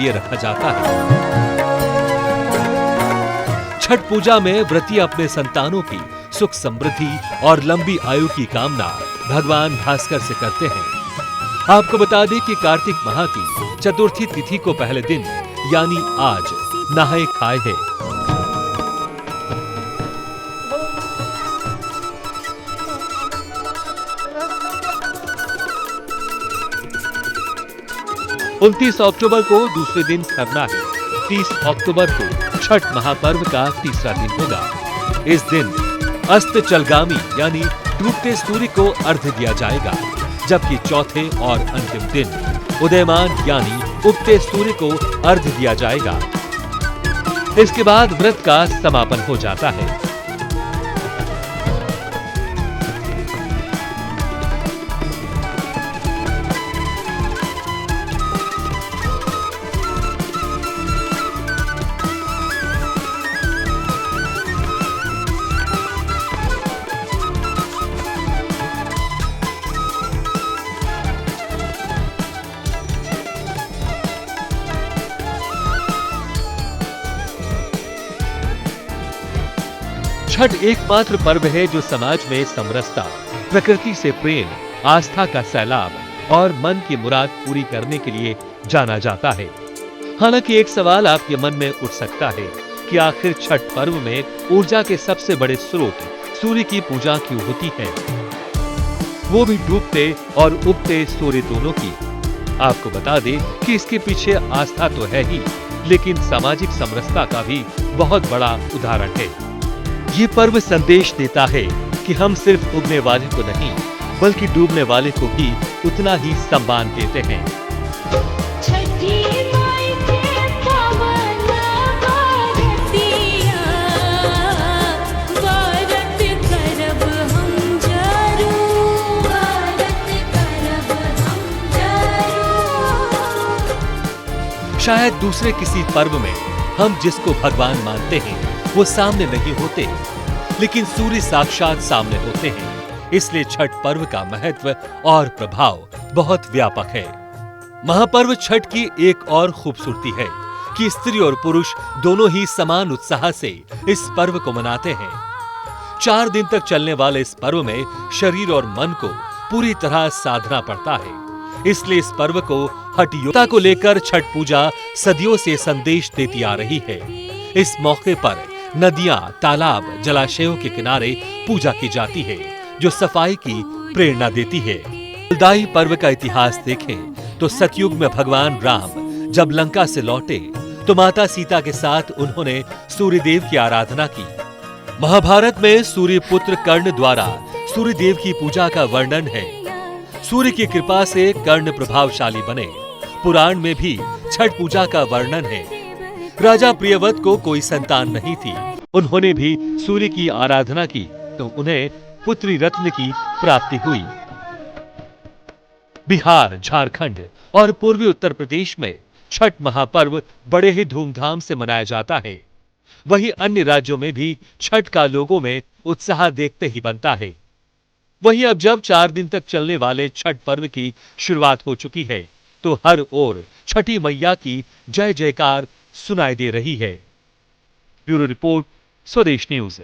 लिए रखा जाता है। छठ पूजा में व्रती अपने संतानों की सुख समृद्धि और लंबी आयु की कामना भगवान भास्कर से करते हैं। आपको बता दें कि कार्तिक माह की चतुर्थी तिथि को पहले दिन यानी आज नहाए खाए है। उनतीस अक्टूबर को दूसरे दिन खरना है। 30 अक्टूबर को छठ महापर्व का तीसरा दिन होगा। इस दिन अस्ताचलगामी यानी डूबते सूर्य को अर्घ्य दिया जाएगा, जबकि चौथे और अंतिम दिन उदयमान यानी उगते सूर्य को अर्घ्य दिया जाएगा। इसके बाद व्रत का समापन हो जाता है। छठ एकमात्र पर्व है जो समाज में समरसता, प्रकृति से प्रेम, आस्था का सैलाब और मन की मुराद पूरी करने के लिए जाना जाता है। हालांकि एक सवाल आपके मन में उठ सकता है कि आखिर छठ पर्व में ऊर्जा के सबसे बड़े स्रोत सूर्य की पूजा क्यों होती है, वो भी डूबते और उगते सूर्य दोनों की। आपको बता दें कि इसके पीछे आस्था तो है ही, लेकिन सामाजिक समरसता का भी बहुत बड़ा उदाहरण है। ये पर्व संदेश देता है कि हम सिर्फ उगने वाले को नहीं, बल्कि डूबने वाले को भी उतना ही सम्मान देते हैं। शायद दूसरे किसी पर्व में हम जिसको भगवान मानते हैं वो सामने नहीं होते, लेकिन सूर्य साक्षात सामने होते हैं। इसलिए छठ पर्व का महत्व और प्रभाव बहुत व्यापक है। महापर्व छठ की एक और खूबसूरती है कि स्त्री और पुरुष दोनों ही समान उत्साह से इस पर्व को मनाते हैं। 4 दिन तक चलने वाले इस पर्व में शरीर और मन को पूरी तरह साधना पड़ता है। इसलिए इस पर्व को हठ योगिता को लेकर छठ पूजा सदियों से संदेश देती आ रही है। इस मौके पर नदियां, तालाब, जलाशयों के किनारे पूजा की जाती है, जो सफाई की प्रेरणा देती है। फलदायी पर्व का इतिहास देखें तो सतयुग में भगवान राम जब लंका से लौटे तो माता सीता के साथ उन्होंने सूर्यदेव की आराधना की। महाभारत में सूर्य पुत्र कर्ण द्वारा सूर्यदेव की पूजा का वर्णन है। सूर्य की कृपा से कर्ण प्रभावशाली बने। पुराण में भी छठ पूजा का वर्णन है। राजा प्रियव्रत को कोई संतान नहीं थी, उन्होंने भी सूर्य की आराधना की तो उन्हें पुत्री रत्न की प्राप्ति हुई। बिहार, झारखंड और पूर्वी उत्तर प्रदेश में छठ महापर्व बड़े ही धूमधाम से मनाया जाता है। वहीं अन्य राज्यों में भी छठ का लोगों में उत्साह देखते ही बनता है। वहीं अब जब 4 दिन तक चलने वाले छठ पर्व की शुरुआत हो चुकी है तो हर ओर छठी मैया की जय जयकार सुनाई दे रही है। ब्यूरो रिपोर्ट, स्वदेश न्यूज।